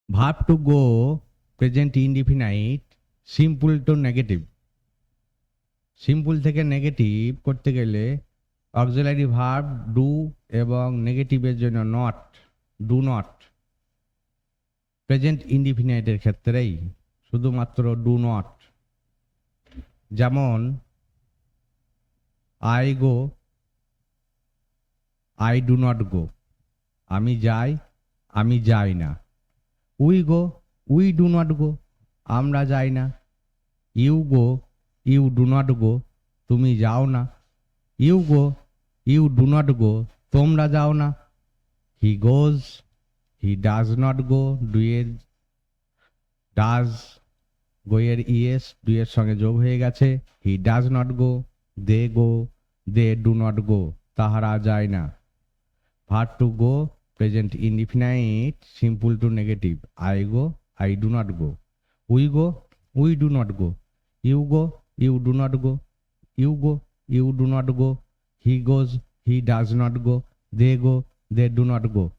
Verb to go present indefinite simple to negative. Simple থেকে negative করতে গেলে auxiliary verb do এবং নেগেটিভের জন্য নট, ডু নট। প্রেজেন্ট ইনডিফিনাইটের ক্ষেত্রেই শুধুমাত্র ডু নট। যেমন I go, I do not go. আমি যাই, আমি যাই না। We go, we do not go. আমরা যাই না। You go, you do not go. তুমি যাও না। You go, you do not go. তোমরা যাও না। He goes, he does not go. ডুয়ের ডাজ, গোয়ের ইএস ডুয়ের সঙ্গে যোগ হয়ে গেছে। He does not go. They go, they do not go. তাহারা যায় না। Verb to go present indefinite simple to negative. I go, I do not go. We go, we do not go. You go, you do not go. You go, you do not go. He goes, he does not go. They go, they do not go.